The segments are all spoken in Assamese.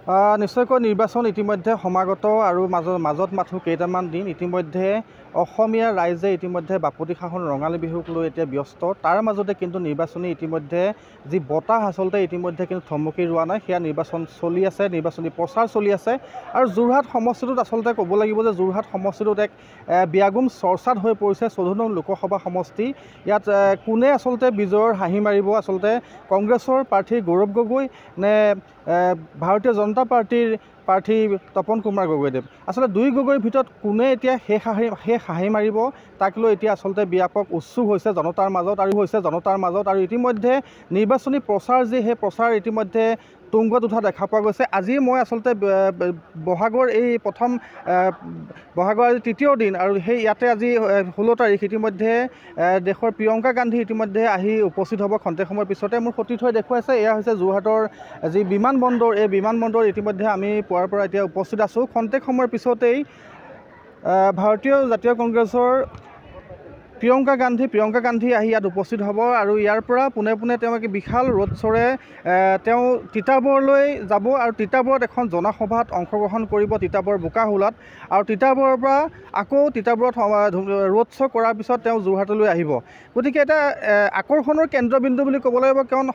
নিশ্চয়কৈ নিৰ্বাচন ইতিমধ্যে সমাগত আৰু মাজত মাথো কেইটামান দিন ইতিমধ্যে অসমীয়া ৰাইজে ইতিমধ্যে বাপতি সাহোন ৰঙালী বিহুক লৈ এতিয়া ব্যস্ত তাৰ মাজতে কিন্তু নিৰ্বাচনী ইতিমধ্যে যি বতাহ আচলতে ইতিমধ্যে কিন্তু থমকি ৰোৱা নাই সেয়া নিৰ্বাচন চলি আছে নিৰ্বাচনী প্ৰচাৰ চলি আছে আৰু যোৰহাট সমষ্টিটোত আচলতে ক'ব লাগিব যে যোৰহাট সমষ্টিটোত এক বিয়াগুম চৰ্চাত হৈ পৰিছে 14 নং লোকসভা সমষ্টি ইয়াত কোনে আচলতে বিজয়ৰ হাঁহি মাৰিব আচলতে কংগ্ৰেছৰ প্ৰাৰ্থী গৌৰৱ গগৈ নে ভাৰতীয় জনতা পাৰ্টিৰ প্ৰাৰ্থী তপন কুমাৰ গগৈদেৱ আচলতে দুই গগৈৰ ভিতৰত কোনে এতিয়া শেষ হাঁহি মাৰিব তাক লৈ এতিয়া আচলতে ব্যাপক উৎসুক হৈছে জনতাৰ মাজত আৰু ইতিমধ্যে নিৰ্বাচনী প্ৰচাৰ যি সেই প্ৰচাৰ ইতিমধ্যে তুংগত উঠা দেখা পোৱা গৈছে আজি মই আচলতে বহাগৰ এই প্ৰথম বহাগৰ আজি তৃতীয় দিন আৰু সেই ইয়াতে আজি 16 তাৰিখ ইতিমধ্যে দেশৰ প্ৰিয়ংকা গান্ধী ইতিমধ্যে আহি উপস্থিত হ'ব খন্তেক সময়ৰ পিছতে মোৰ সতীৰ্থ হৈ দেখুৱাইছে এয়া হৈছে যোৰহাটৰ যি বিমানবন্দৰ এই বিমানবন্দৰ ইতিমধ্যে আমি পুৱাৰ পৰা এতিয়া উপস্থিত আছোঁ খন্তেক সময়ৰ পিছতেই ভাৰতীয় জাতীয় কংগ্ৰেছৰ প্ৰিয়ংকা গান্ধী আহি ইয়াত উপস্থিত হ'ব আৰু ইয়াৰ পৰা পোনে তেওঁলোকে বিশাল ৰোড শ্ব'ৰে তেওঁ তিতাবৰলৈ যাব আৰু তিতাবৰত এখন জনসভাত অংশগ্ৰহণ কৰিব তিতাবৰ বোকাহোলাত আৰু তিতাবৰৰ পৰা আকৌ তিতাবৰত ৰোড শ্ব' কৰাৰ পিছত তেওঁ যোৰহাটলৈ আহিব গতিকে এটা আকৰ্ষণৰ কেন্দ্ৰবিন্দু বুলি ক'ব লাগিব কাৰণ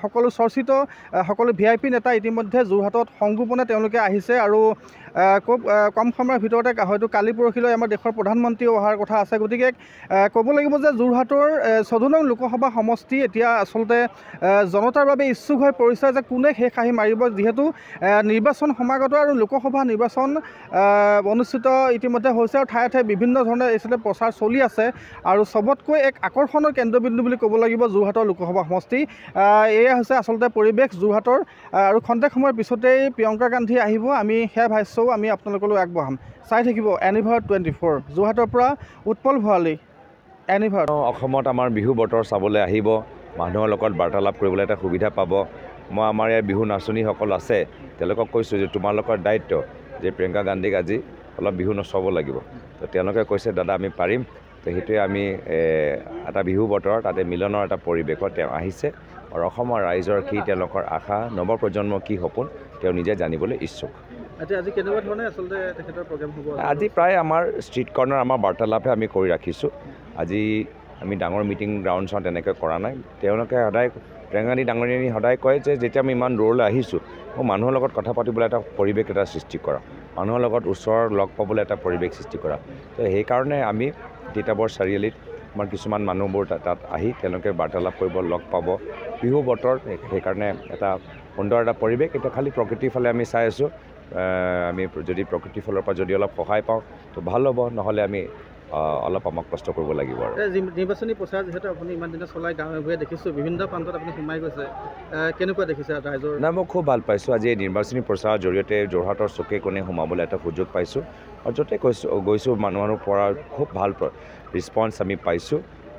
সকলো চৰ্চিত সকলো VIP নেতা ইতিমধ্যে যোৰহাটত সংগোপনে তেওঁলোকে আহিছে আৰু খুব কম সময়ৰ ভিতৰতে হয়তো কালি পৰহিলৈ আমাৰ দেশৰ প্ৰধানমন্ত্ৰীও অহাৰ কথা আছে গতিকে ক'ব লাগিব যে যোৰহাটৰ 14 নং লোকসভা সমষ্টি এতিয়া আচলতে জনতাৰ বাবে ইচ্ছুক হৈ পৰিছে যে কোনে শেষ হাঁহি মাৰিব যিহেতু নিৰ্বাচন সমাগত আৰু লোকসভা নিৰ্বাচন অনুষ্ঠিত ইতিমধ্যে হৈছে আৰু ঠায়ে বিভিন্ন ধৰণে আচলতে প্ৰচাৰ চলি আছে আৰু সবতকৈ এক আকৰ্ষণৰ কেন্দ্ৰবিন্দু বুলি ক'ব লাগিব যোৰহাটৰ লোকসভা সমষ্টি এয়া হৈছে আচলতে পৰিৱেশ যোৰহাটৰ আৰু খন্তেক সময়ৰ পিছতেই প্ৰিয়ংকা গান্ধী আহিব আমি সেয়া ভাষ্যও আমি আপোনালোকলৈ আগবঢ়াম চাই থাকিব এনিভাৰ 24 যোৰহাটৰ পৰা উৎপল ভৰালী এনিভাৰ অসমত আমাৰ বিহু বতৰ চাবলৈ আহিব মানুহৰ লগত বাৰ্তালাপ কৰিবলৈ এটা সুবিধা পাব মই আমাৰ ইয়াৰ বিহু নাচনীসকল আছে তেওঁলোকক কৈছোঁ যে তোমালোকৰ দায়িত্ব যে প্ৰিয়ংকা গান্ধীক আজি অলপ বিহু নচাব লাগিব তো তেওঁলোকে কৈছে দাদা আমি পাৰিম তো সেইটোৱে আমি এটা বিহু বতৰ তাতে মিলনৰ এটা পৰিৱেশত তেওঁ আহিছে আৰু অসমৰ ৰাইজৰ কি তেওঁলোকৰ আশা নৱপ্ৰজন্মৰ কি সপোন তেওঁ নিজে জানিবলৈ ইচ্ছুক আজি কেনেকুৱা ধৰণে আচলতে তেখেতৰ প্ৰগ্ৰাম হ'ব আজি প্ৰায় আমাৰ ষ্ট্ৰীট কৰ্ণাৰ আমাৰ বাৰ্তালাপে আমি কৰি ৰাখিছোঁ আজি আমি ডাঙৰ মিটিং গ্ৰাউণ্ড চাউণ্ড তেনেকৈ কৰা নাই তেওঁলোকে সদায় প্ৰিয়ংকা গান্ধী ডাঙৰীয়ানী সদায় কয় যে যেতিয়া আমি ইমান দূৰলৈ আহিছোঁ মানুহৰ লগত কথা পাতিবলৈ এটা পৰিৱেশ এটা সৃষ্টি কৰা মানুহৰ লগত ওচৰৰ লগ পাবলৈ এটা পৰিৱেশ সৃষ্টি কৰা তো সেইকাৰণে আমি তিতাবৰ চাৰিআলিত আমাৰ কিছুমান মানুহবোৰ তাত আহি তেওঁলোকে বাৰ্তালাপ কৰিব লগ পাব বিহু বতৰ সেইকাৰণে এটা সুন্দৰ এটা পৰিৱেশ এতিয়া খালি প্ৰকৃতিৰ ফালে আমি চাই আছোঁ আমি যদি প্ৰকৃতিৰ ফালৰ পৰা যদি অলপ সহায় পাওঁ তো ভাল হ'ব নহ'লে আমি অলপ আমাক কষ্ট কৰিব লাগিব আৰু নিৰ্বাচনী প্ৰচাৰ যিহেতু আপুনি ইমান দিনে চলাই গাঁৱে ভূঞে দেখিছোঁ বিভিন্ন প্ৰান্তত আপুনি সোমাই গৈছে কেনেকুৱা দেখিছে ৰাইজৰ নাই মই খুব ভাল পাইছোঁ আজি এই নিৰ্বাচনী প্ৰচাৰৰ জৰিয়তে যোৰহাটৰ চুকে কোণে সোমাবলৈ এটা সুযোগ পাইছোঁ আৰু য'তে গৈছোঁ মানুহৰ পৰা খুব ভাল ৰিছপন্স আমি পাইছোঁ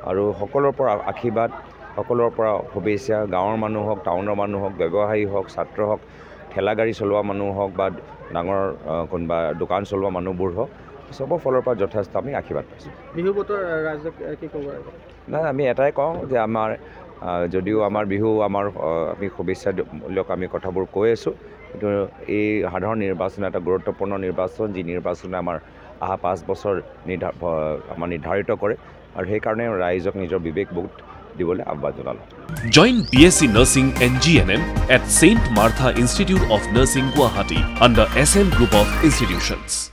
আৰু সকলোৰে পৰা আশীৰ্বাদ সকলোৰে পৰা শুভেচ্ছা গাঁৱৰ মানুহ হওক টাউনৰ মানুহ হওক ব্যৱসায়ী হওক ছাত্ৰ হওক ঠেলা গাড়ী চলোৱা মানুহ হওক বা ডাঙৰ কোনোবা দোকান চলোৱা মানুহবোৰ হওক চবৰ ফালৰ পৰা যথেষ্ট আমি আশীৰ্বাদ পাইছোঁ বিহু বতৰ ৰাইজক কি ক'ব নাই আমি এটাই কওঁ যে আমাৰ যদিও আমাৰ বিহু আমি শুভেচ্ছামূলক আমি কথাবোৰ কৈ আছোঁ কিন্তু এই সাধাৰণ নিৰ্বাচন এটা গুৰুত্বপূৰ্ণ নিৰ্বাচন যি নিৰ্বাচনে আমাৰ অহা 5 বছৰ আমাৰ নিৰ্ধাৰিত কৰে আৰু সেইকাৰণে ৰাইজক নিজৰ বিবেকবোধ দিবলৈ আহ্বান জনালোঁ Join BSc Nursing and GNM at St. Martha Institute of Nursing Guwahati under SM Group of Institutions.